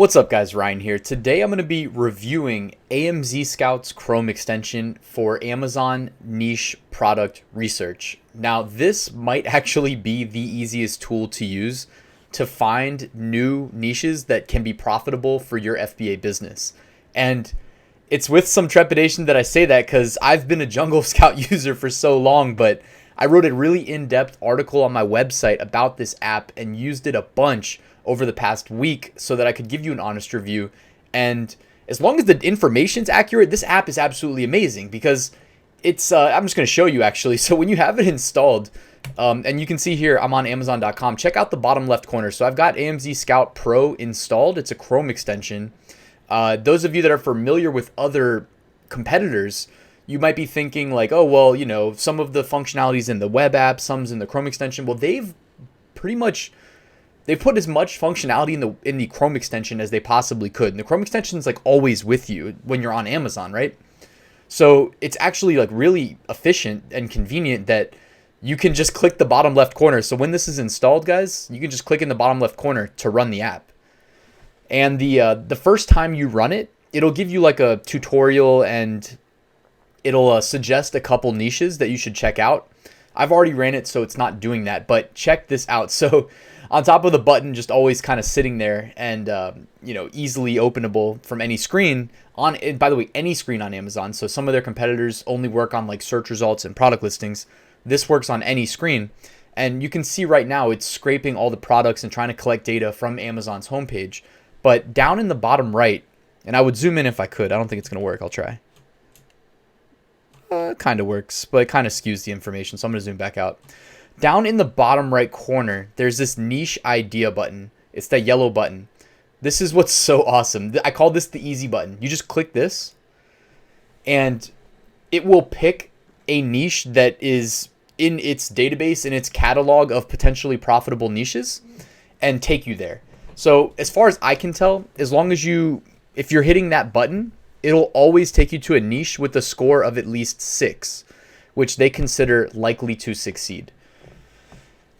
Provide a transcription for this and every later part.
What's up guys, Ryan here. Today I'm going to be reviewing AMZScout's Chrome extension for Amazon niche product research. Now this might actually be the easiest tool to use to find new niches that can be profitable for your FBA business. And it's with some trepidation that I say that because I've been a Jungle Scout user for so long, but I wrote a really in-depth article on my website about this app and used it a bunch over the past week so that I could give you an honest review. And as long as the information's accurate, this app is absolutely amazing because it's, I'm just going to show you actually. So when you have it installed, and you can see here, I'm on Amazon.com, check out the bottom left corner. So I've got AMZScout Pro installed. It's a Chrome extension. Those of you that are familiar with other competitors, you might be thinking like, oh, well, you know, some of the functionalities in the web app, some's in the Chrome extension. Well, they've put as much functionality in the Chrome extension as they possibly could. And the Chrome extension is like always with you when you're on Amazon, right? So it's actually like really efficient and convenient that you can just click the bottom left corner. So when this is installed, guys, you can just click in the bottom left corner to run the app. And the first time you run it, it'll give you like a tutorial and it'll suggest a couple niches that you should check out. I've already ran it, so it's not doing that, but check this out. So on top of the button, just always kind of sitting there and, you know, easily openable from any screen on, and by the way, any screen on Amazon. So some of their competitors only work on like search results and product listings. This works on any screen. And you can see right now it's scraping all the products and trying to collect data from Amazon's homepage. But down in the bottom right, and I would zoom in if I could. I don't think it's going to work. I'll try. It kind of works, but it kind of skews the information. So I'm going to zoom back out. Down in the bottom right corner, there's this niche idea button. It's that yellow button. This is what's so awesome. I call this the easy button. You just click this and it will pick a niche that is in its database, in its catalog of potentially profitable niches, and take you there. So as far as I can tell, as long as if you're hitting that button, it'll always take you to a niche with a score of at least 6, which they consider likely to succeed.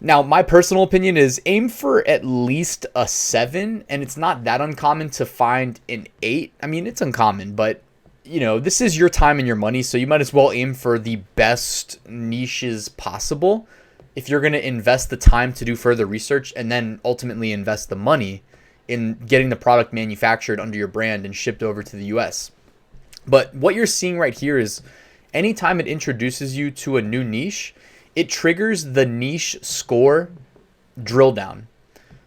Now, my personal opinion is aim for at least a 7, and it's not that uncommon to find an 8. I mean, it's uncommon, but you know, this is your time and your money, so you might as well aim for the best niches possible if you're going to invest the time to do further research and then ultimately invest the money in getting the product manufactured under your brand and shipped over to the US. But what you're seeing right here is anytime it introduces you to a new niche, it triggers the niche score drill down.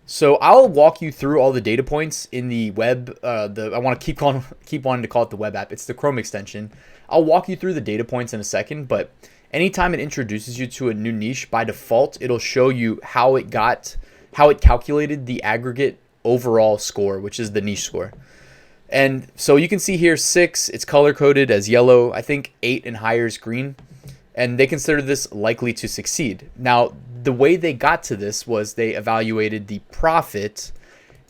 So I'll walk you through all the data points in the web. I want to keep wanting to call it the web app. It's the Chrome extension. I'll walk you through the data points in a second, but anytime it introduces you to a new niche, by default, it'll show you how it calculated the aggregate overall score, which is the niche score. And so you can see here 6, it's color coded as yellow. I think 8 and higher is green. And they consider this likely to succeed. Now, the way they got to this was they evaluated the profit.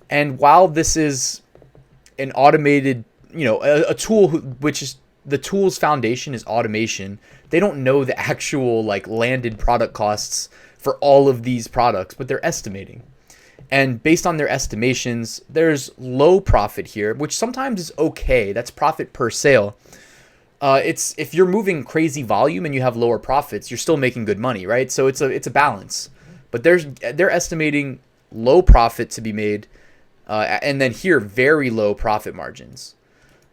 And while this is an automated, you know, a tool which is the tool's foundation is automation, they don't know the actual like landed product costs for all of these products, but they're estimating. And based on their estimations, there's low profit here, which sometimes is okay. That's profit per sale. It's if you're moving crazy volume and you have lower profits, you're still making good money, right? So it's a balance. But they're estimating low profit to be made, and then here very low profit margins.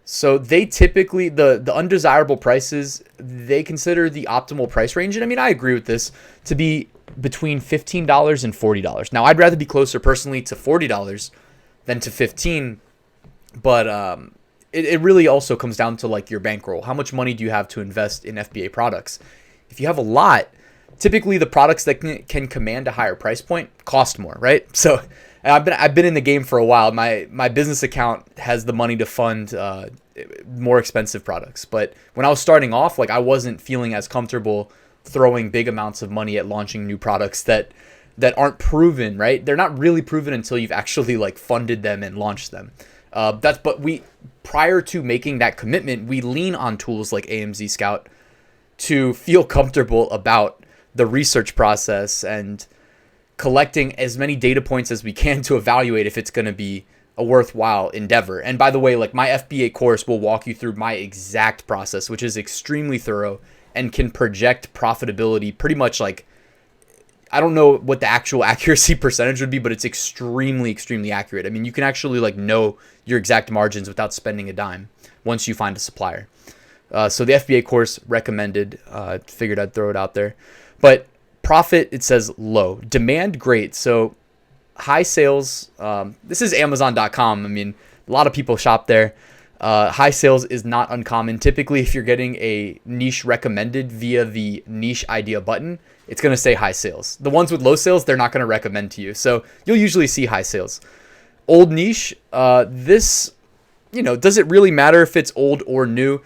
So they typically the undesirable prices, they consider the optimal price range, and I mean I agree with this, to be between $15 and $40. Now I'd rather be closer personally to $40 than to $15, but it really also comes down to like your bankroll. How much money do you have to invest in FBA products? If you have a lot, typically the products that can command a higher price point cost more, right? So I've been in the game for a while. My business account has the money to fund more expensive products. But when I was starting off, like I wasn't feeling as comfortable throwing big amounts of money at launching new products that aren't proven, right? They're not really proven until you've actually like funded them and launched them. Prior to making that commitment, we lean on tools like AMZScout to feel comfortable about the research process and collecting as many data points as we can to evaluate if it's going to be a worthwhile endeavor. And by the way, like my FBA course will walk you through my exact process, which is extremely thorough and can project profitability pretty much like, I don't know what the actual accuracy percentage would be, but it's extremely, extremely accurate. I mean, you can actually like know your exact margins without spending a dime once you find a supplier. So the FBA course recommended, figured I'd throw it out there. But profit, it says low. Demand, great. So high sales, this is Amazon.com. I mean, a lot of people shop there. High sales is not uncommon. Typically, if you're getting a niche recommended via the niche idea button, it's going to say high sales. The ones with low sales, they're not going to recommend to you. So you'll usually see high sales. Old niche, this, does it really matter if it's old or new?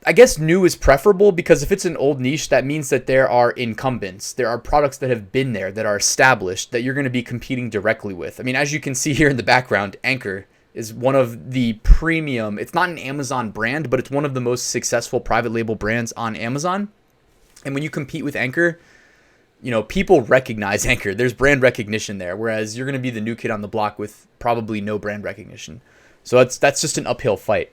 I guess new is preferable because if it's an old niche, that means that there are incumbents. There are products that have been there, that are established, that you're going to be competing directly with. I mean, as you can see here in the background, Anchor is one of the premium. It's not an Amazon brand, but it's one of the most successful private label brands on Amazon. And when you compete with Anchor, people recognize Anchor. There's brand recognition there, whereas you're going to be the new kid on the block with probably no brand recognition. So that's just an uphill fight.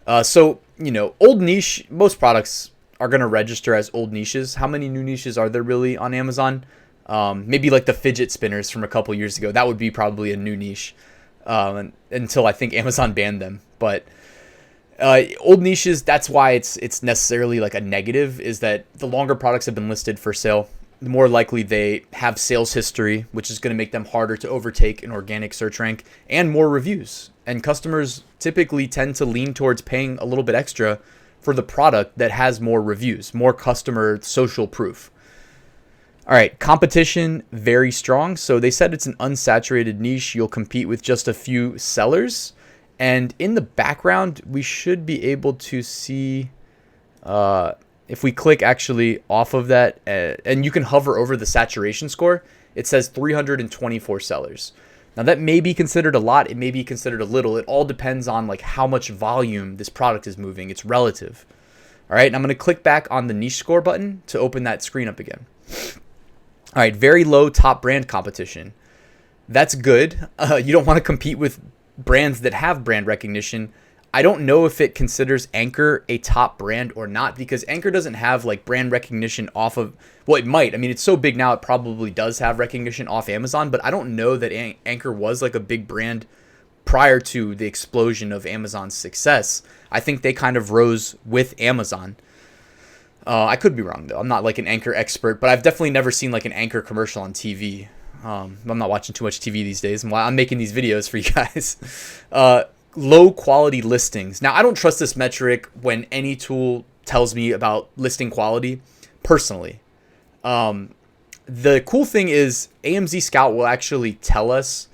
Old niche, most products are going to register as old niches. How many new niches are there really on Amazon? Maybe like the fidget spinners from a couple years ago. That would be probably a new niche until I think Amazon banned them. But old niches, that's why it's necessarily like a negative, is that the longer products have been listed for sale, the more likely they have sales history, which is going to make them harder to overtake an organic search rank, and more reviews. And customers typically tend to lean towards paying a little bit extra for the product that has more reviews, more customer social proof. All right, competition, very strong. So they said it's an unsaturated niche. You'll compete with just a few sellers. And in the background, we should be able to see, if we click actually off of that, and you can hover over the saturation score, it says 324 sellers. Now that may be considered a lot, it may be considered a little. It all depends on like how much volume this product is moving. It's relative. All right, and I'm going to click back on the niche score button to open that screen up again. All right, very low top brand competition. That's good. You don't want to compete with brands that have brand recognition. I don't know if it considers Anchor a top brand or not, because Anchor doesn't have like brand recognition off of, well, it might. I mean, it's so big now, it probably does have recognition off Amazon, but I don't know that Anchor was like a big brand prior to the explosion of Amazon's success. I think they kind of rose with Amazon. I could be wrong though. I'm not like an Anchor expert, but I've definitely never seen like an Anchor commercial on TV. I'm not watching too much TV these days, and while I'm making these videos for you guys. Low quality listings. Now, I don't trust this metric when any tool tells me about listing quality personally. The cool thing is AMZScout will actually tell us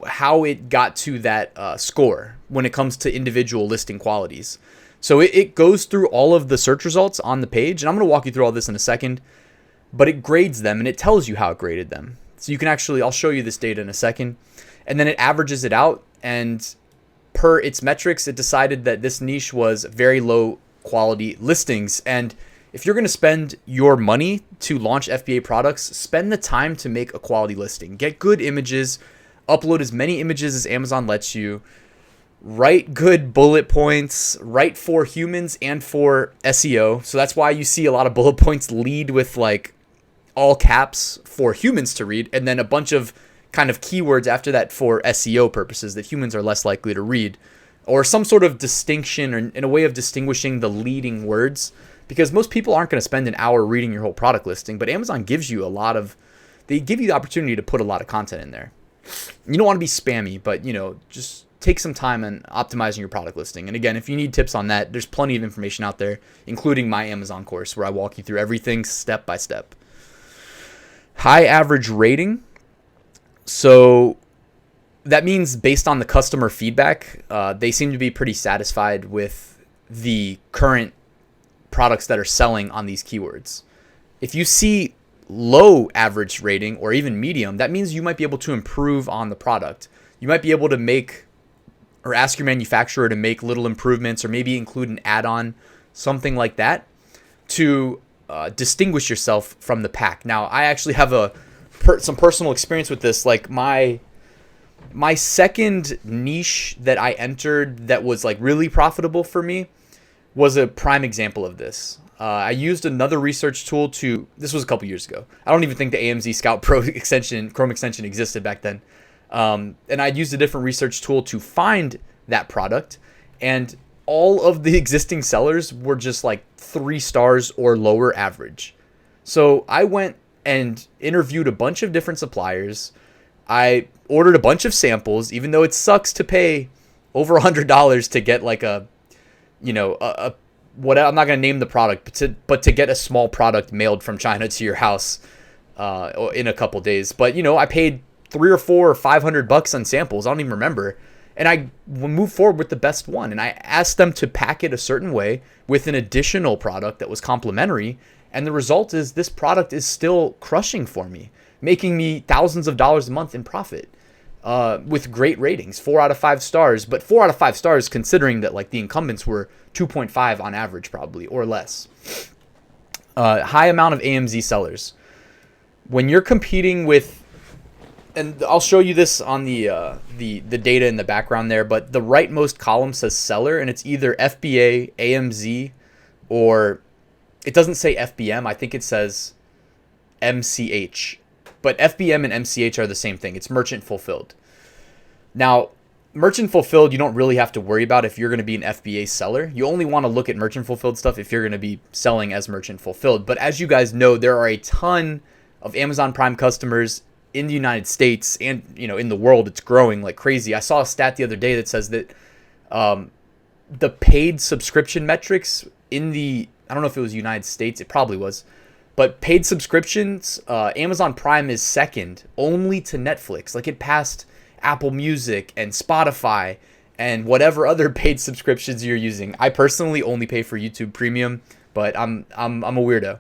how it got to that score when it comes to individual listing qualities. So it goes through all of the search results on the page, and I'm going to walk you through all this in a second, but it grades them and it tells you how it graded them. So you can actually, I'll show you this data in a second. And then it averages it out, and per its metrics, it decided that this niche was very low quality listings. And if you're going to spend your money to launch FBA products, spend the time to make a quality listing. Get good images, upload as many images as Amazon lets you, write good bullet points, write for humans and for SEO. So that's why you see a lot of bullet points lead with like all caps for humans to read, and then a bunch of kind of keywords after that for SEO purposes that humans are less likely to read, or some sort of distinction or in a way of distinguishing the leading words, because most people aren't going to spend an hour reading your whole product listing, but Amazon gives you they give you the opportunity to put a lot of content in there. You don't want to be spammy, but just take some time on optimizing your product listing. And again, if you need tips on that, there's plenty of information out there, including my Amazon course where I walk you through everything step by step. High average rating. So that means based on the customer feedback, they seem to be pretty satisfied with the current products that are selling on these keywords. If you see low average rating or even medium, that means you might be able to improve on the product. You might be able to make or ask your manufacturer to make little improvements, or maybe include an add-on, something like that, to distinguish yourself from the pack. Now, I actually have a some personal experience with this. Like my second niche that I entered that was like really profitable for me was a prime example of this. I used another research tool this was a couple years ago. I don't even think the AMZScout Pro extension, Chrome extension existed back then. And I used a different research tool to find that product. And all of the existing sellers were just like 3 stars or lower average. So I went and interviewed a bunch of different suppliers. I ordered a bunch of samples, even though it sucks to pay over $100 to get like I'm not going to name the product, but to get a small product mailed from China to your house in a couple days. But, I paid $300 or $400 or $500 on samples. I don't even remember. And I moved forward with the best one. And I asked them to pack it a certain way with an additional product that was complementary. And the result is this product is still crushing for me, making me thousands of dollars a month in profit with great ratings, 4 out of 5 stars. But 4 out of 5 stars considering that like the incumbents were 2.5 on average probably or less. High amount of AMZ sellers. When you're competing with, and I'll show you this on the data in the background there, but the rightmost column says seller, and it's either FBA, AMZ, or it doesn't say FBM. I think it says MCH. But FBM and MCH are the same thing. It's merchant fulfilled. Now, merchant fulfilled, you don't really have to worry about if you're going to be an FBA seller. You only want to look at merchant fulfilled stuff if you're going to be selling as merchant fulfilled. But as you guys know, there are a ton of Amazon Prime customers in the United States and in the world. It's growing like crazy. I saw a stat the other day that says that the paid subscription metrics in I don't know if it was United States, it probably was, but paid subscriptions, Amazon Prime is second only to Netflix. Like it passed Apple Music and Spotify and whatever other paid subscriptions you're using. I personally only pay for YouTube Premium, but I'm a weirdo.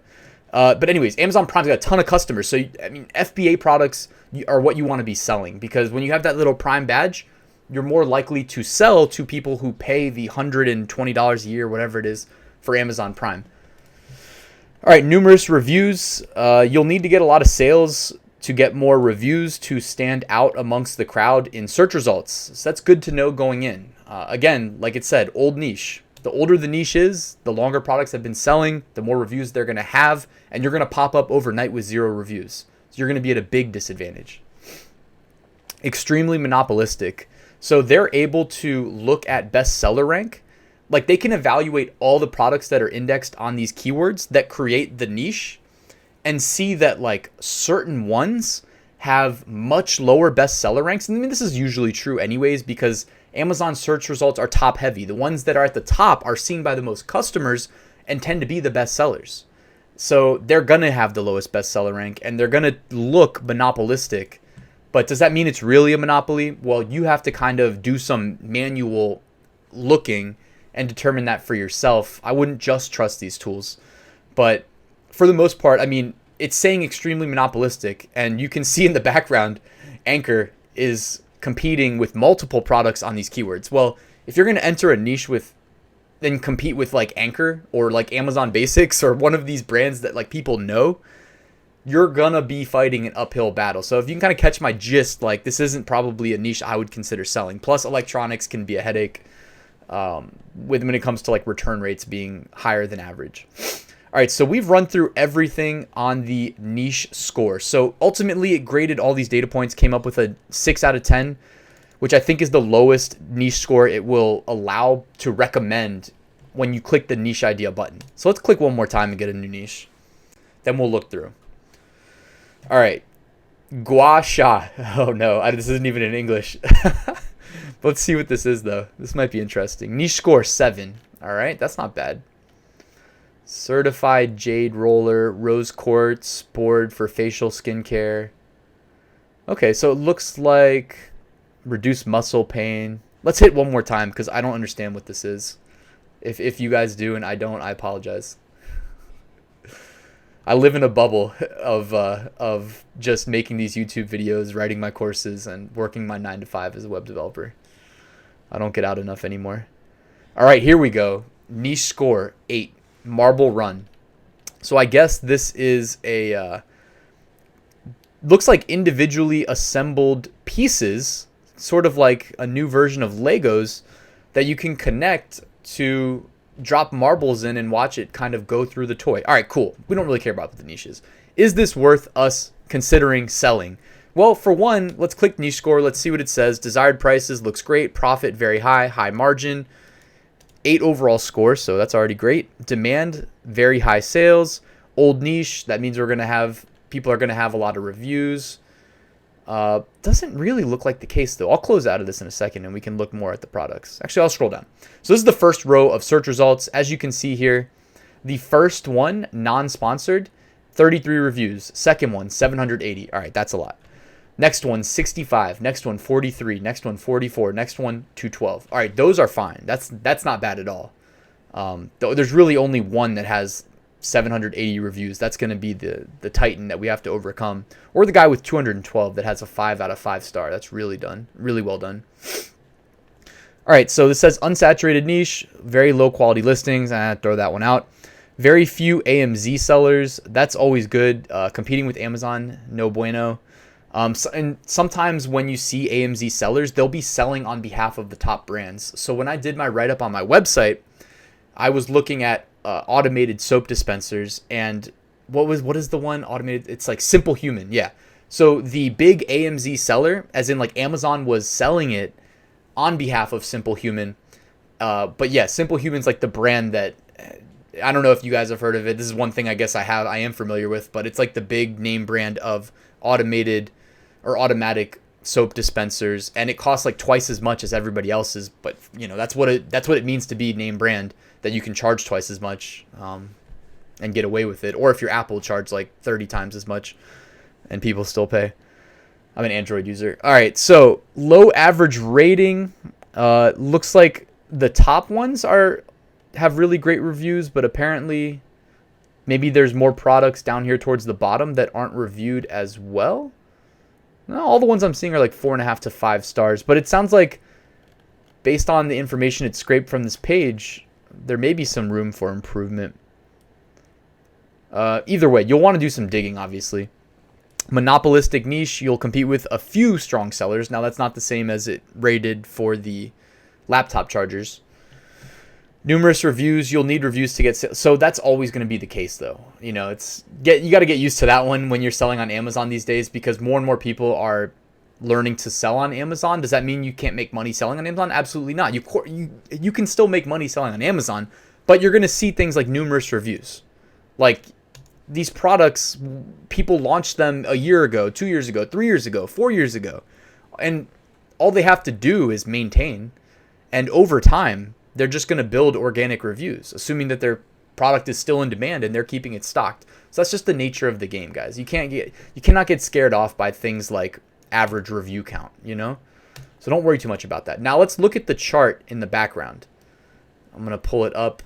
But anyways, Amazon Prime's got a ton of customers. So, FBA products are what you want to be selling, because when you have that little Prime badge, you're more likely to sell to people who pay the $120 a year, whatever it is, for Amazon Prime. All right, numerous reviews. You'll need to get a lot of sales to get more reviews to stand out amongst the crowd in search results. So that's good to know going in. Again, like it said, old niche. The older the niche is, the longer products have been selling, the more reviews they're going to have, and you're going to pop up overnight with 0 reviews. So you're going to be at a big disadvantage. Extremely monopolistic. So they're able to look at bestseller rank. Like they can evaluate all the products that are indexed on these keywords that create the niche and see that like certain ones have much lower bestseller ranks. And this is usually true anyways, because Amazon search results are top heavy. The ones that are at the top are seen by the most customers and tend to be the best sellers. So they're going to have the lowest bestseller rank and they're going to look monopolistic. But does that mean it's really a monopoly? Well, you have to kind of do some manual looking and determine that for yourself. I wouldn't just trust these tools. But for the most part, it's saying extremely monopolistic. And you can see in the background, Anchor is competing with multiple products on these keywords. Well, if you're going to enter a niche then compete with like Anchor or like Amazon Basics or one of these brands that like people know, you're going to be fighting an uphill battle. So if you can kind of catch my gist, like this isn't probably a niche I would consider selling. Plus electronics can be a headache when it comes to like return rates being higher than average. All right, so we've run through everything on the niche score. So ultimately, it graded all these data points, came up with a 6 out of 10, which I think is the lowest niche score it will allow to recommend when you click the niche idea button. So let's click one more time and get a new niche. Then we'll look through. All right, gua sha. Oh no, this isn't even in English. Let's see what this is though. This might be interesting. Niche score 7. All right, that's not bad. Certified jade roller, rose quartz board for facial skincare. Okay, so it looks like reduce muscle pain. Let's hit one more time because I don't understand what this is. If you guys do and I don't, I apologize. I live in a bubble of just making these YouTube videos, writing my courses, and working my 9 to 5 as a web developer. I don't get out enough anymore. All right, here we go. Niche score 8. Marble Run. So I guess this is a looks like individually assembled pieces, sort of like a new version of Legos that you can connect to drop marbles in and watch it kind of go through the toy. All right, cool. We don't really care about what the niche is. Is this worth us considering selling? Well, for one, let's click niche score. Let's see what it says. Desired prices looks great. Profit very high. High margin. 8 overall score, so that's already great. Demand, very high sales. Old niche, that means people are going to have a lot of reviews. Doesn't really look like the case though. I'll close out of this in a second and we can look more at the products. Actually, I'll scroll down. So this is the first row of search results. As you can see here, the first one, non-sponsored, 33 reviews. Second one, 780. All right, that's a lot. Next one, 65. Next one, 43. Next one, 44. Next one, 212. All right, those are fine. That's not bad at all. There's really only one that has 780 reviews. That's going to be the Titan that we have to overcome, or the guy with 212 that has a 5 out of 5 star. That's really well done. All right, so this says unsaturated niche, very low quality listings. Throw that one out. Very few AMZ sellers. That's always good. Competing with Amazon, no bueno. And sometimes when you see AMZ sellers, they'll be selling on behalf of the top brands. So when I did my write-up on my website, I was looking at automated soap dispensers, and what is the one automated? It's like Simple Human. Yeah. So the big AMZ seller, as in like Amazon was selling it on behalf of Simple Human. But yeah, Simple Human's like the brand that, I don't know if you guys have heard of it. This is one thing I guess I am familiar with, but it's like the big name brand of automated or automatic soap dispensers, and it costs like twice as much as everybody else's. But that's what it means to be name brand, that you can charge twice as much and get away with it. Or if you're Apple, charge like 30 times as much and people still pay. I'm an Android user. All right, so low average rating. Looks like the top ones have really great reviews, but apparently maybe there's more products down here towards the bottom that aren't reviewed as well. No, all the ones I'm seeing are like 4.5 to 5 stars, but it sounds like based on the information it's scraped from this page, there may be some room for improvement. Either way, you'll want to do some digging, obviously. Monopolistic niche, you'll compete with a few strong sellers. Now, that's not the same as it rated for the laptop chargers. Numerous reviews, you'll need reviews to get sales. So that's always going to be the case, though. You got to get used to that one when you're selling on Amazon these days, because more and more people are learning to sell on Amazon. Does that mean you can't make money selling on Amazon? Absolutely not. You can still make money selling on Amazon, but you're going to see things like numerous reviews. Like these products, people launched them a year ago, 2 years ago, 3 years ago, 4 years ago, and all they have to do is maintain, and over time they're just going to build organic reviews, assuming that their product is still in demand and they're keeping it stocked. So that's just the nature of the game, guys. You cannot get scared off by things like average review count, So don't worry too much about that. Now let's look at the chart in the background. I'm going to pull it up.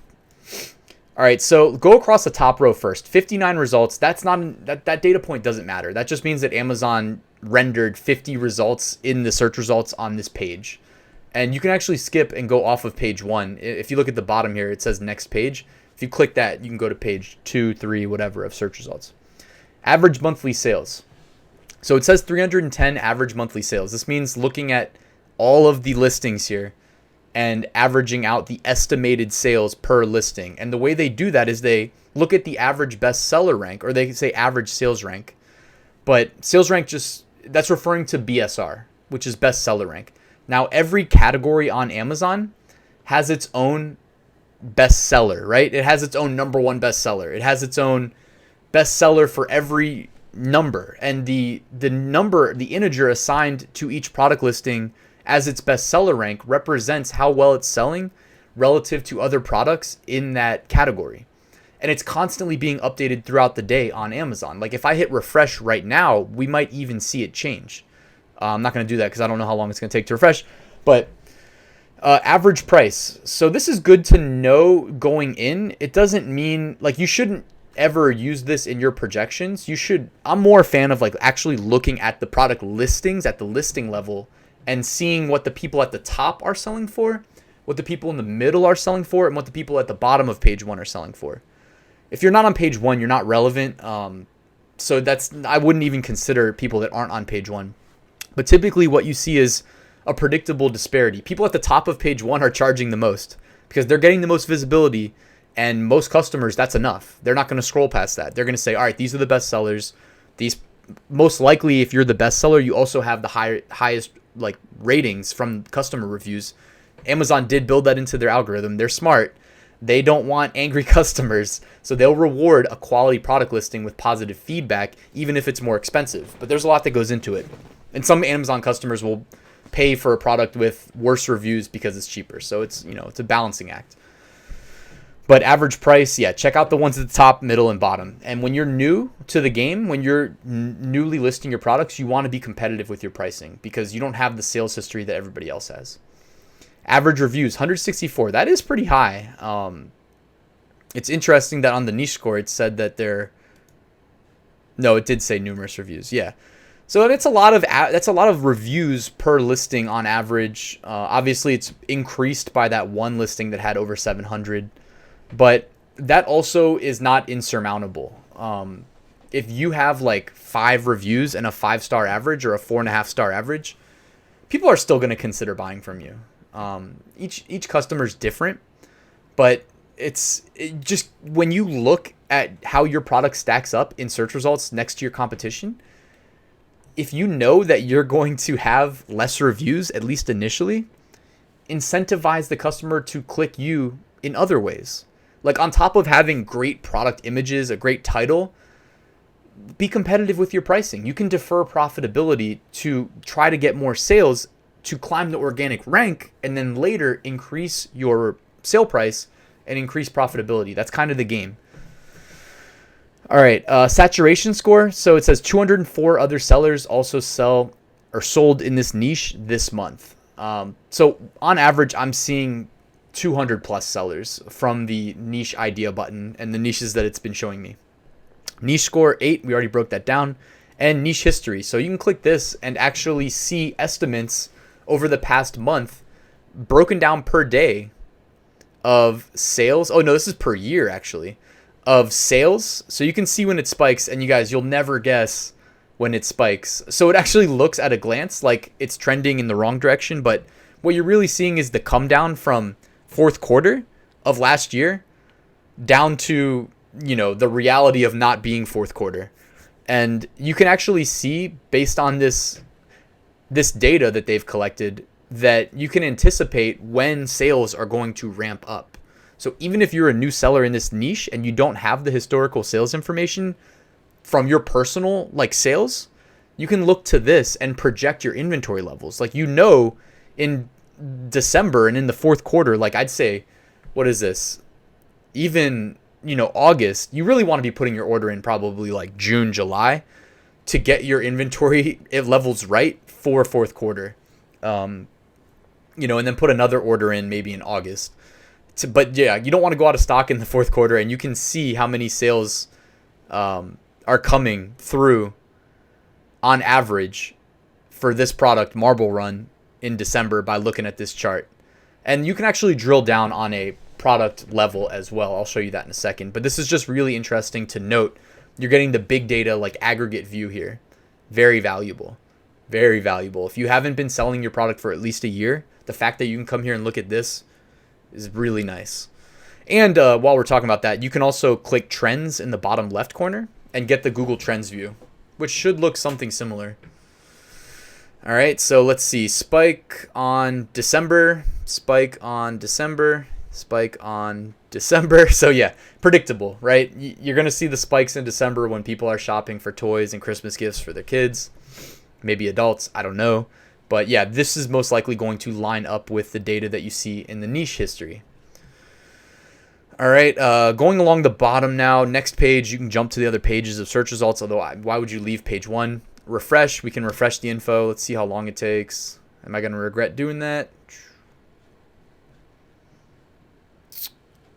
All right, so go across the top row first. 59 results. That's not that data point doesn't matter. That just means that Amazon rendered 50 results in the search results on this page. And you can actually skip and go off of page 1. If you look at the bottom here, it says next page. If you click that, you can go to page 2, 3, whatever of search results. Average monthly sales. So it says 310 average monthly sales. This means looking at all of the listings here and averaging out the estimated sales per listing. And the way they do that is they look at the average bestseller rank, or they say average sales rank. But sales rank that's referring to BSR, which is bestseller rank. Now, every category on Amazon has its own bestseller, right? It has its own number one bestseller. It has its own bestseller for every number. And the number, the integer assigned to each product listing as its bestseller rank represents how well it's selling relative to other products in that category. And it's constantly being updated throughout the day on Amazon. Like if I hit refresh right now, we might even see it change. I'm not going to do that because I don't know how long it's going to take to refresh. But average price. So this is good to know going in. It doesn't mean like you shouldn't ever use this in your projections. I'm more a fan of like actually looking at the product listings at the listing level and seeing what the people at the top are selling for, what the people in the middle are selling for, and what the people at the bottom of page 1 are selling for. If you're not on page 1, you're not relevant. So I wouldn't even consider people that aren't on page one. But typically what you see is a predictable disparity. People at the top of page one are charging the most because they're getting the most visibility, and most customers, that's enough. They're not going to scroll past that. They're going to say, all right, these are the best sellers. These, most likely, if you're the best seller, you also have the highest like ratings from customer reviews. Amazon did build that into their algorithm. They're smart. They don't want angry customers, so they'll reward a quality product listing with positive feedback, even if it's more expensive. But there's a lot that goes into it. And some Amazon customers will pay for a product with worse reviews because it's cheaper. So it's, it's a balancing act. But average price, yeah, check out the ones at the top, middle, and bottom. And when you're new to the game, when you're newly listing your products, you want to be competitive with your pricing because you don't have the sales history that everybody else has. Average reviews, 164. That is pretty high. It's interesting that on the niche score, it said that it did say numerous reviews. Yeah. So that's a lot of reviews per listing on average. Obviously, it's increased by that one listing that had over 700. But that also is not insurmountable. If you have like 5 reviews and a 5-star average or a 4.5-star average, people are still going to consider buying from you. Each customer is different, but just when you look at how your product stacks up in search results next to your competition, if you know that you're going to have less reviews, at least initially, incentivize the customer to click you in other ways. Like on top of having great product images, a great title, be competitive with your pricing. You can defer profitability to try to get more sales to climb the organic rank and then later increase your sale price and increase profitability. That's kind of the game. All right, saturation score. So it says 204 other sellers also sell or sold in this niche this month. So on average, I'm seeing 200 plus sellers from the niche idea button and the niches that it's been showing me. Niche score 8, we already broke that down, and niche history. So you can click this and actually see estimates over the past month broken down per day of sales. Oh no, this is per year actually, of sales. So you can see when it spikes, and you guys, you'll never guess when it spikes. So it actually looks at a glance like it's trending in the wrong direction, but what you're really seeing is the come down from fourth quarter of last year down to, the reality of not being fourth quarter. And you can actually see based on this data that they've collected that you can anticipate when sales are going to ramp up. So even if you're a new seller in this niche and you don't have the historical sales information from your personal sales, you can look to this and project your inventory levels. In December and in the fourth quarter, I'd say, what is this? Even, August, you really want to be putting your order in probably June, July to get your inventory levels right for fourth quarter. And then put another order in maybe in August. But yeah, you don't want to go out of stock in the fourth quarter, and you can see how many sales are coming through on average for this product, Marble Run, in December by looking at this chart. And you can actually drill down on a product level as well. I'll show you that in a second. But this is just really interesting to note. You're getting the big data aggregate view here. Very valuable. Very valuable. If you haven't been selling your product for at least a year, the fact that you can come here and look at this is really nice. And while we're talking about that, you can also click trends in the bottom left corner and get the Google Trends view, which should look something similar. All right, so let's see. Spike on December, spike on December, spike on December. So yeah, predictable, right? You're going to see the spikes in December when people are shopping for toys and Christmas gifts for their kids, maybe adults, I don't know. But yeah, this is most likely going to line up with the data that you see in the niche history. All right, going along the bottom now, next page, you can jump to the other pages of search results, although why would you leave page 1? Refresh, we can refresh the info. Let's see how long it takes. Am I going to regret doing that?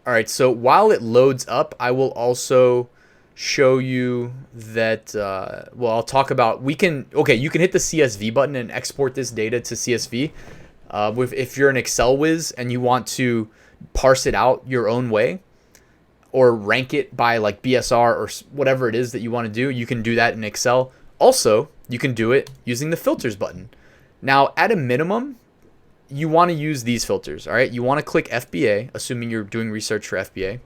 All right, so while it loads up, I will also show you that, I'll talk about, you can hit the CSV button and export this data to CSV. If you're an Excel whiz and you want to parse it out your own way, or rank it by like BSR or whatever it is that you want to do, you can do that in Excel. Also, you can do it using the filters button. Now, at a minimum, you want to use these filters, all right? You want to click FBA, assuming you're doing research for FBA.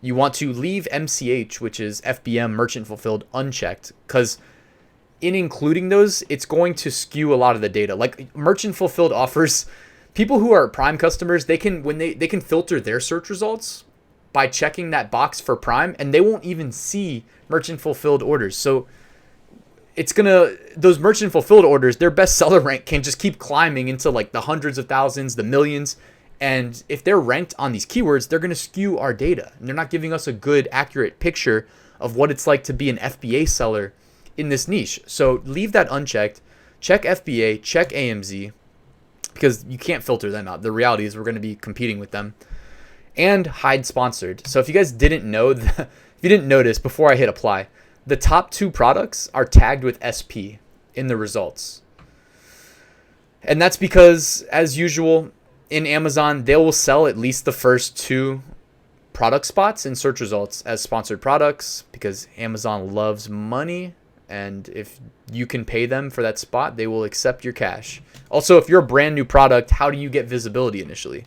You want to leave MCH, which is FBM, Merchant Fulfilled, unchecked, because in including those, it's going to skew a lot of the data. Like Merchant Fulfilled offers, people who are Prime customers, they can filter their search results by checking that box for Prime, and they won't even see Merchant Fulfilled orders. So those Merchant Fulfilled orders, their best seller rank can just keep climbing into like the hundreds of thousands, the millions. And if they're ranked on these keywords, they're going to skew our data. And they're not giving us a good, accurate picture of what it's like to be an FBA seller in this niche. So leave that unchecked. Check FBA, check AMZ, because you can't filter them out. The reality is we're going to be competing with them. And hide sponsored. So if you guys didn't know, if you didn't notice before I hit apply, the top 2 products are tagged with SP in the results. And that's because, as usual, in Amazon, they will sell at least the first 2 product spots in search results as sponsored products, because Amazon loves money. And if you can pay them for that spot, they will accept your cash. Also, if you're a brand new product, how do you get visibility initially?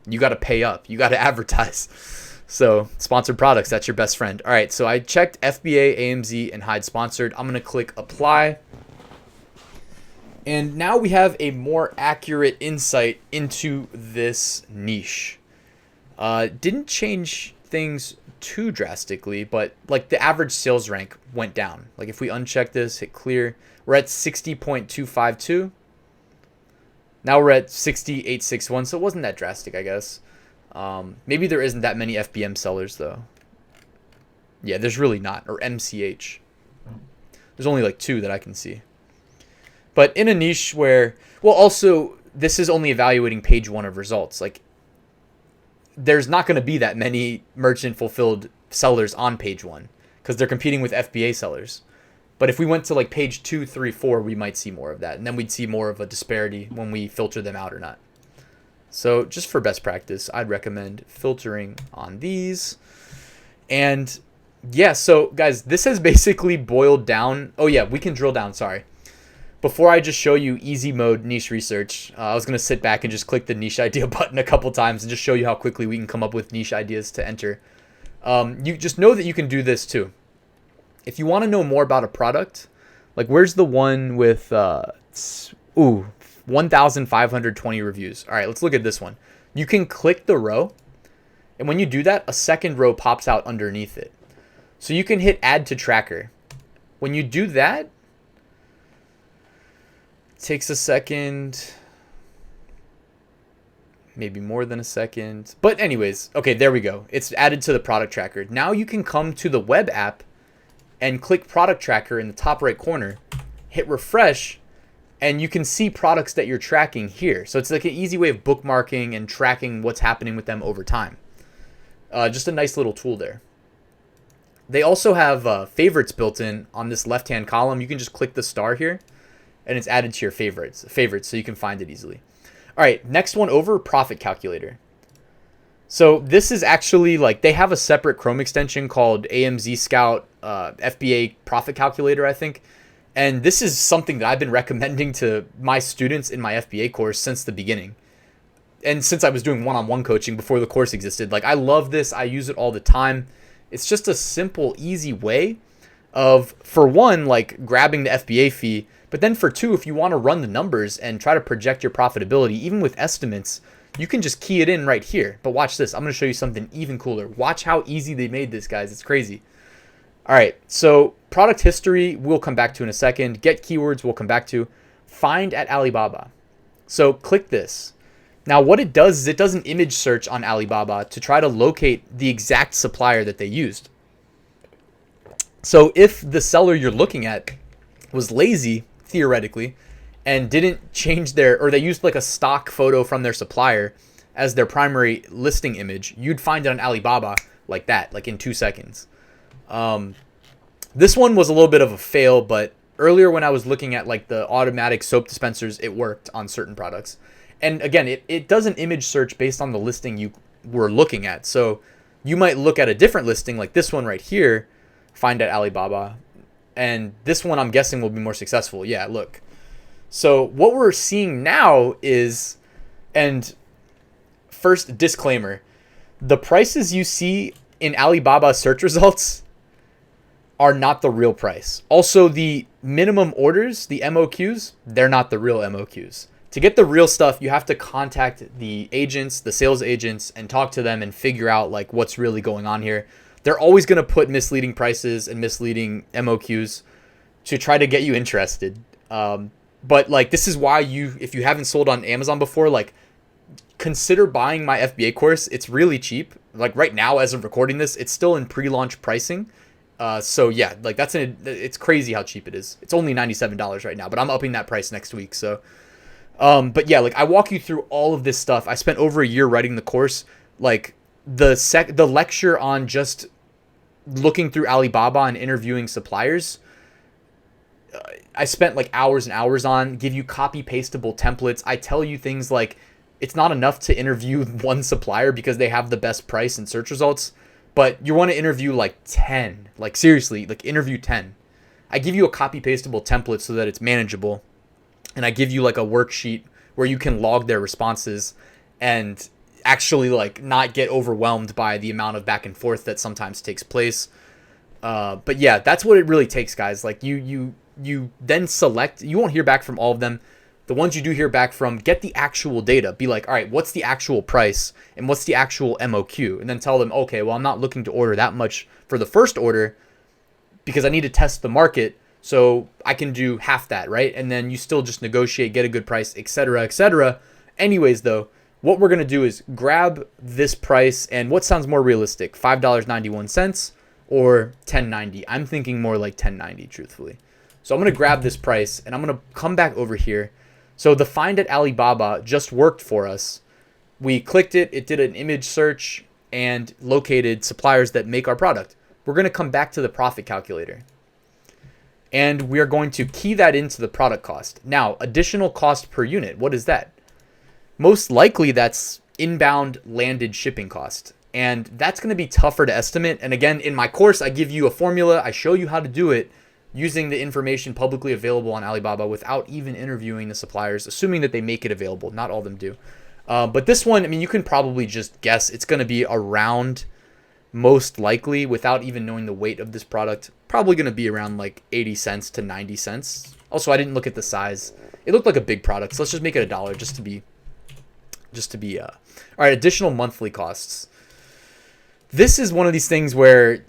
You got to pay up. You got to advertise. So sponsored products, that's your best friend. All right, so I checked FBA, AMZ, and hide sponsored. I'm going to click apply. And now we have a more accurate insight into this niche. Didn't change things too drastically, but like the average sales rank went down. Like if we uncheck this, hit clear, we're at 60.252. Now we're at 6861, so it wasn't that drastic, I guess. Maybe there isn't that many FBM sellers though. Yeah, there's really not, or MCH. There's only like 2 that I can see. But in a niche where, well, also this is only evaluating page 1 of results. Like there's not going to be that many merchant fulfilled sellers on page 1 because they're competing with FBA sellers. But if we went to like page 2, 3, 4, we might see more of that. And then we'd see more of a disparity when we filter them out or not. So just for best practice, I'd recommend filtering on these. And yeah, so guys, this has basically boiled down. Oh yeah, we can drill down, sorry. Before I just show you easy mode niche research, I was going to sit back and just click the niche idea button a couple times and just show you how quickly we can come up with niche ideas to enter. You just know that you can do this too. If you want to know more about a product, like where's the one with 1,520 reviews. All right, let's look at this one. You can click the row, and when you do that, a second row pops out underneath it. So you can hit add to tracker. When you do that, it takes a second, maybe more than a second. But anyways, okay, there we go. It's added to the product tracker. Now you can come to the web app and click product tracker in the top right corner, hit refresh, and you can see products that you're tracking here. So it's like an easy way of bookmarking and tracking what's happening with them over time. Just a nice little tool there. They also have favorites built in on this left-hand column. You can just click the star here, and it's added to your favorites, so you can find it easily. All right, next one over, profit calculator. So this is actually like, they have a separate Chrome extension called AMZScout FBA profit calculator, I think. And this is something that I've been recommending to my students in my FBA course since the beginning. And since I was doing one-on-one coaching before the course existed. Like, I love this. I use it all the time. It's just a simple, easy way of, for one, like grabbing the FBA fee. But then for 2, if you want to run the numbers and try to project your profitability, even with estimates, you can just key it in right here. But watch this. I'm going to show you something even cooler. Watch how easy they made this, guys. It's crazy. All right, so product history we'll come back to in a second. Get keywords we'll come back to. Find at Alibaba. So click this. Now what it does is it does an image search on Alibaba to try to locate the exact supplier that they used. So if the seller you're looking at was lazy, theoretically, and didn't change or they used like a stock photo from their supplier as their primary listing image, you'd find it on Alibaba like that, like in 2 seconds. This one was a little bit of a fail, but earlier when I was looking at like the automatic soap dispensers, it worked on certain products. And again, it does an image search based on the listing you were looking at. So You might look at a different listing like this one right here, find at Alibaba, and this one I'm guessing will be more successful. Yeah, look. So what we're seeing now is, and first disclaimer, the prices you see in Alibaba search results are not the real price. Also, the minimum orders, the MOQs, they're not the real MOQs. To get the real stuff, you have to contact the agents, the sales agents, and talk to them and figure out like what's really going on here. They're always going to put misleading prices and misleading MOQs to try to get you interested. But like, this is why if you haven't sold on Amazon before, like, consider buying my FBA course. It's really cheap. Like right now, as of recording this, it's still in pre-launch pricing. So yeah, like it's crazy how cheap it is. It's only $97 right now, but I'm upping that price next week. So, but yeah, like I walk you through all of this stuff. I spent over a year writing the course. Like the lecture on just looking through Alibaba and interviewing suppliers, I spent like hours and hours on. Give you copy pastable templates. I tell you things like it's not enough to interview one supplier because they have the best price and search results, but you want to interview like 10. Like seriously, like interview 10. I give you a copy pastable template so that it's manageable, and I give you like a worksheet where you can log their responses and actually like not get overwhelmed by the amount of back and forth that sometimes takes place. But yeah, that's what it really takes, guys. Like you then select. You won't hear back from all of them. The ones you do hear back from, get the actual data. Be like, all right, what's the actual price and what's the actual MOQ? And then tell them, okay, well, I'm not looking to order that much for the first order because I need to test the market, so I can do half that, right? And then you still just negotiate, get a good price, etc., etc. Anyways, though, what we're going to do is grab this price and what sounds more realistic, $5.91 or $10.90. I'm thinking more like $10.90, truthfully. So I'm going to grab this price and I'm going to come back over here. So the find at Alibaba just worked for us. We clicked it, it did an image search and located suppliers that make our product. We're going to come back to the profit calculator and we are going to key that into the product cost. Now, additional cost per unit, what is that? Most likely that's inbound landed shipping cost. And that's going to be tougher to estimate. And again, in my course, I give you a formula. I show you how to do it using the information publicly available on Alibaba without even interviewing the suppliers, assuming that they make it available. Not all of them do. But this one, I mean, you can probably just guess it's going to be around, most likely, without even knowing the weight of this product, probably going to be around like 80 cents to 90 cents. Also, I didn't look at the size. It looked like a big product, so let's just make it $1 just to be all right. Additional monthly costs. This is one of these things where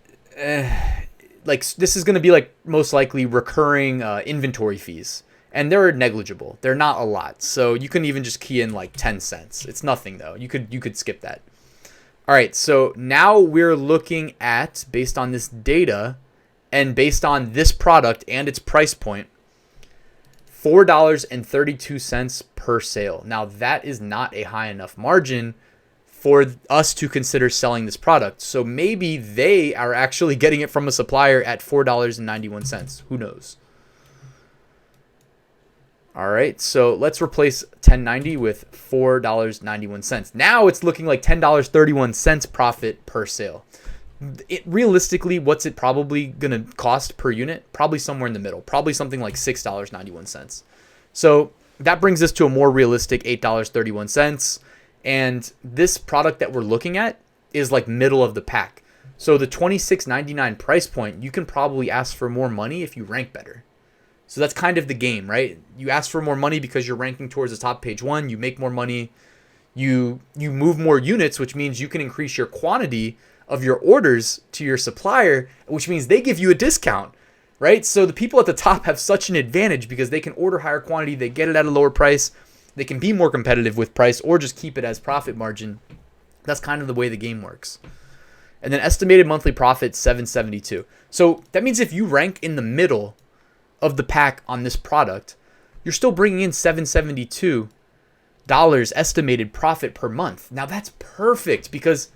like this is going to be like most likely recurring inventory fees, and they're negligible. They're not a lot. So you can even just key in like 10 cents. It's nothing though. You could skip that. All right. So now we're looking at, based on this data and based on this product and its price point, $4.32 per sale. Now that is not a high enough margin for us to consider selling this product. So maybe they are actually getting it from a supplier at $4.91. Who knows? All right, so let's replace $10.90 with $4.91. Now it's looking like $10.31 profit per sale. Realistically, what's it probably going to cost per unit? Probably somewhere in the middle. Probably something like $6.91. So that brings us to a more realistic $8.31. And this product that we're looking at is like middle of the pack. So the $26.99 price point, you can probably ask for more money if you rank better. So that's kind of the game, right? You ask for more money because you're ranking towards the top page one. You make more money. You move more units, which means you can increase your quantity of your orders to your supplier, which means they give you a discount, right? So the people at the top have such an advantage because they can order higher quantity. They get it at a lower price. They can be more competitive with price or just keep it as profit margin. That's kind of the way the game works. And then estimated monthly profit, $7.72. So that means if you rank in the middle of the pack on this product, you're still bringing in $7.72 estimated profit per month. Now that's perfect, because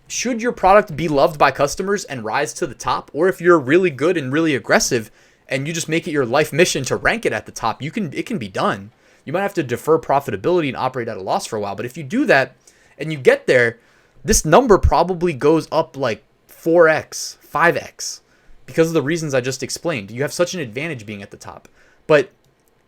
should your product be loved by customers and rise to the top, or if you're really good and really aggressive and you just make it your life mission to rank it at the top, it can be done. You might have to defer profitability and operate at a loss for a while. But if you do that and you get there, this number probably goes up like 4x, 5x because of the reasons I just explained. You have such an advantage being at the top. But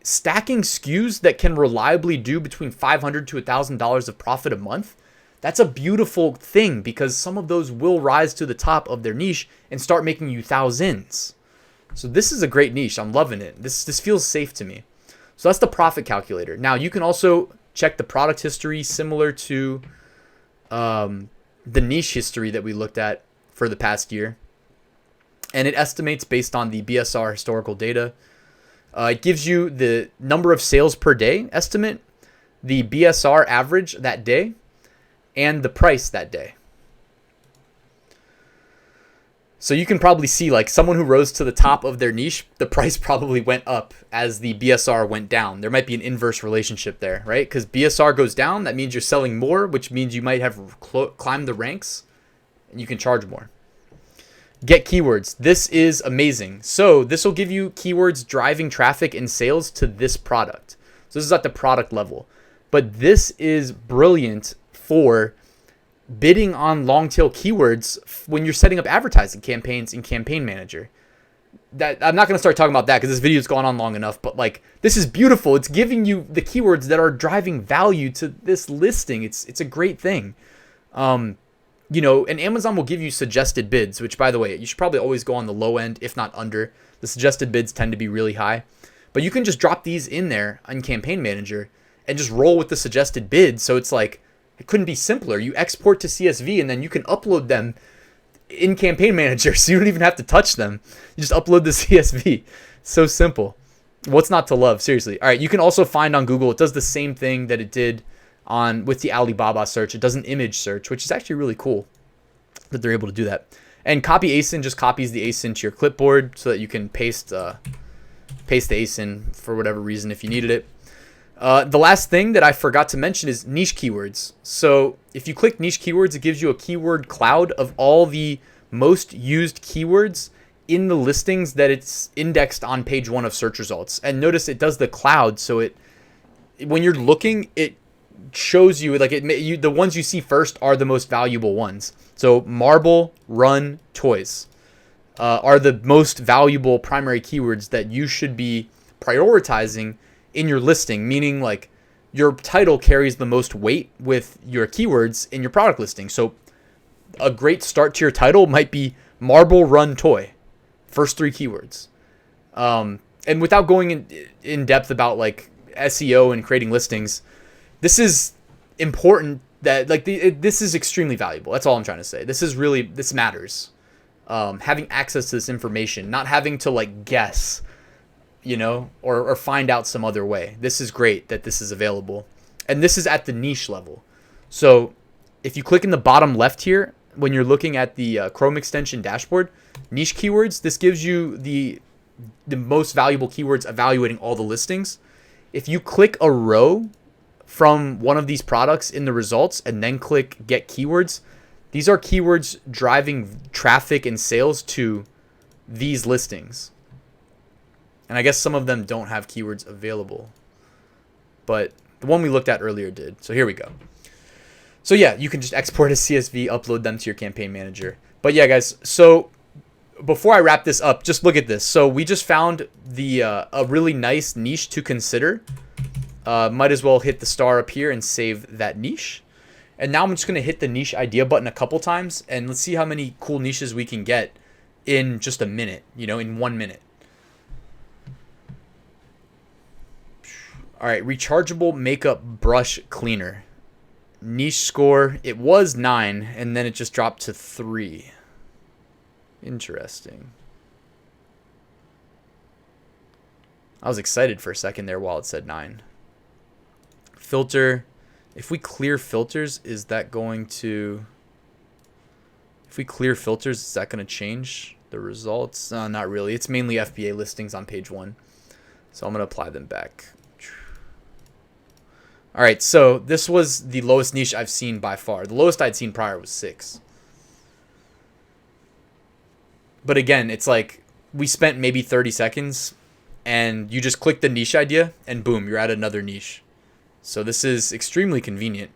stacking SKUs that can reliably do between $500 to $1,000 of profit a month, that's a beautiful thing because some of those will rise to the top of their niche and start making you thousands. So this is a great niche. I'm loving it. This feels safe to me. So that's the profit calculator. Now you can also check the product history similar to the niche history that we looked at for the past year. And it estimates based on the BSR historical data. It gives you the number of sales per day estimate, the BSR average that day, and the price that day. So you can probably see like someone who rose to the top of their niche, the price probably went up as the BSR went down. There might be an inverse relationship there, right? Because BSR goes down, that means you're selling more, which means you might have climbed the ranks and you can charge more. Get keywords. This is amazing. So this will give you keywords driving traffic and sales to this product. So this is at the product level. But this is brilliant for bidding on long tail keywords when you're setting up advertising campaigns in Campaign Manager. That I'm not going to start talking about that because this video's gone on long enough, but like this is beautiful. It's giving you the keywords that are driving value to this listing. It's a great thing. You know, and Amazon will give you suggested bids, which by the way, you should probably always go on the low end, if not under. The suggested bids tend to be really high, but you can just drop these in there on Campaign Manager and just roll with the suggested bids. So it's like, it couldn't be simpler. You export to CSV and then you can upload them in Campaign Manager. So you don't even have to touch them. You just upload the CSV. So simple. What's not to love? Seriously. All right. You can also find on Google. It does the same thing that it did with the Alibaba search. It does an image search, which is actually really cool that they're able to do that. And copy ASIN just copies the ASIN to your clipboard so that you can paste the ASIN for whatever reason if you needed it. The last thing that I forgot to mention is niche keywords. So if you click niche keywords, it gives you a keyword cloud of all the most used keywords in the listings that it's indexed on page 1 of search results. And notice it does the cloud. So when you're looking, it shows you like the ones you see first are the most valuable ones. So marble, run, toys are the most valuable primary keywords that you should be prioritizing in your listing, meaning like your title carries the most weight with your keywords in your product listing. So a great start to your title might be marble, run, toy, first 3 keywords. And without going in depth about like SEO and creating listings, this is important that like this is extremely valuable. That's all I'm trying to say. This matters. Having access to this information, not having to like guess, you know, or find out some other way. This is great that this is available. And this is at the niche level. So if you click in the bottom left here, when you're looking at the Chrome extension dashboard, niche keywords, this gives you the most valuable keywords evaluating all the listings. If you click a row from one of these products in the results and then click get keywords, these are keywords driving traffic and sales to these listings. And I guess some of them don't have keywords available, but the one we looked at earlier did. So here we go. So yeah, you can just export a CSV, upload them to your Campaign Manager. But yeah, guys, so before I wrap this up, just look at this. So we just found a really nice niche to consider. Might as well hit the star up here and save that niche. And now I'm just going to hit the niche idea button a couple times, and let's see how many cool niches we can get in just a minute, you know, in 1 minute. All right, rechargeable makeup brush cleaner. Niche score, it was 9, and then it just dropped to 3. Interesting. I was excited for a second there while it said 9. Filter. If we clear filters, is that going to... If we clear filters, is that going to change the results? Not really. It's mainly FBA listings on page 1. So I'm going to apply them back. All right, so this was the lowest niche I've seen by far. The lowest I'd seen prior was 6. But again, it's like we spent maybe 30 seconds and you just click the niche idea and boom, you're at another niche. So this is extremely convenient.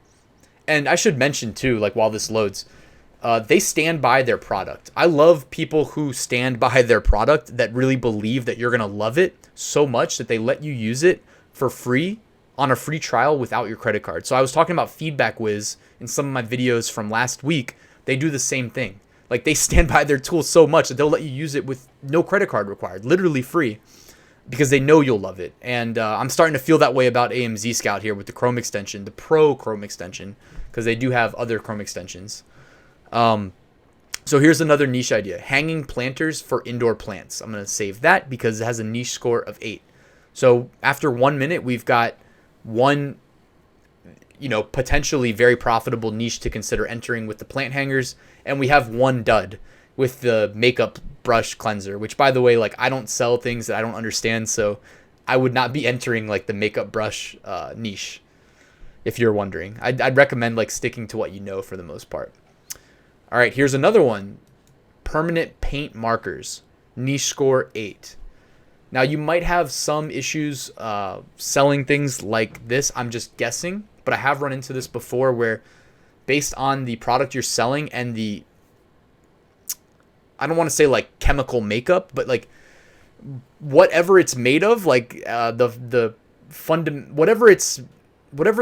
And I should mention too, like while this loads, they stand by their product. I love people who stand by their product, that really believe that you're going to love it so much that they let you use it for free on a free trial without your credit card. So I was talking about Feedback Wiz in some of my videos from last week. They do the same thing. Like, they stand by their tool so much that they'll let you use it with no credit card required, literally free, because they know you'll love it. And I'm starting to feel that way about AMZScout here with the Chrome extension, the Pro Chrome extension, because they do have other Chrome extensions. So here's another niche idea: hanging planters for indoor plants. I'm going to save that because it has a niche score of 8. So after 1 minute, we've got one, potentially very profitable niche to consider entering with the plant hangers. And we have one dud with the makeup brush cleanser, which, by the way, like, I don't sell things that I don't understand. So I would not be entering like the makeup brush niche, if you're wondering. I'd recommend like sticking to what you know for the most part. All right, here's another one: permanent paint markers, niche score 8. Now, you might have some issues selling things like this. I'm just guessing, but I have run into this before where, based on the product you're selling and the, I don't want to say like chemical makeup, but like whatever it's made of, like whatever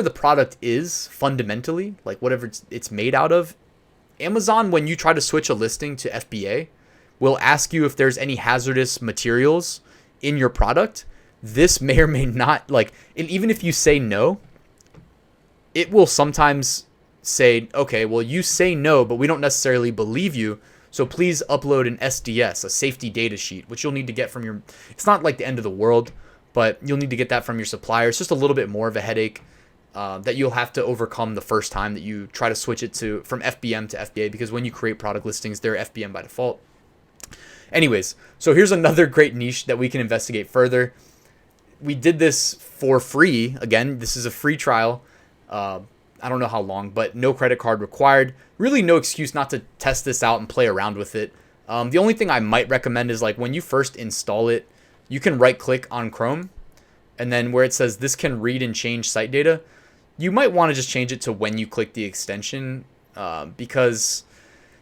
the product is fundamentally, like whatever it's made out of, Amazon, when you try to switch a listing to FBA, will ask you if there's any hazardous materials in your product. This may or may not, like, and even if you say no, it will sometimes say, okay, well, you say no, but we don't necessarily believe you, so please upload an SDS, a safety data sheet, which you'll need to get from your, it's not like the end of the world, but you'll need to get that from your supplier. It's just a little bit more of a headache that you'll have to overcome the first time that you try to switch it from FBM to FBA, because when you create product listings, they're FBM by default. Anyways, so here's another great niche that we can investigate further. We did this for free. Again, this is a free trial. I don't know how long, but no credit card required. Really no excuse not to test this out and play around with it. The only thing I might recommend is, like, when you first install it, you can right click on Chrome, and then where it says this can read and change site data, you might want to just change it to when you click the extension, because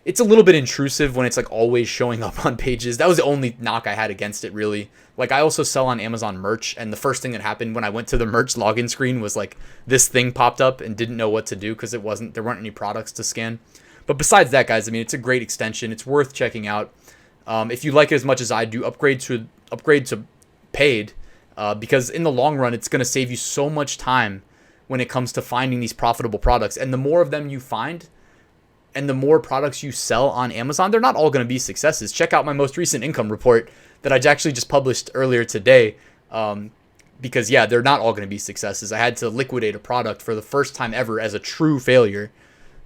it's a little bit intrusive when it's like always showing up on pages. That was the only knock I had against it, really. Like, I also sell on Amazon merch, and the first thing that happened when I went to the merch login screen was like this thing popped up and didn't know what to do because there weren't any products to scan. But besides that, guys, I mean, it's a great extension. It's worth checking out. If you like it as much as I do, upgrade to paid, because in the long run, it's going to save you so much time when it comes to finding these profitable products. And the more of them you find, and the more products you sell on Amazon, they're not all going to be successes. Check out my most recent income report that I actually just published earlier today, because, yeah, they're not all going to be successes. I had to liquidate a product for the first time ever as a true failure,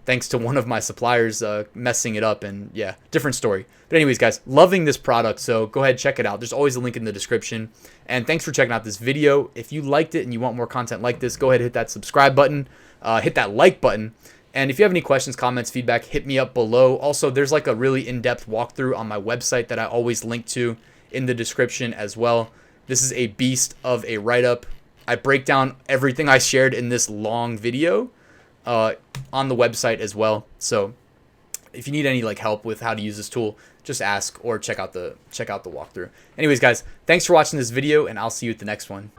thanks to one of my suppliers messing it up, and, yeah, different story. But anyways, guys, loving this product, so go ahead, check it out. There's always a link in the description. And thanks for checking out this video. If you liked it and you want more content like this, go ahead and hit that subscribe button, hit that like button. And if you have any questions, comments, feedback, hit me up below. Also, there's like a really in-depth walkthrough on my website that I always link to in the description as well. This is a beast of a write-up. I break down everything I shared in this long video on the website as well. So if you need any like help with how to use this tool, just ask or check out the walkthrough. Anyways, guys, thanks for watching this video, and I'll see you at the next one.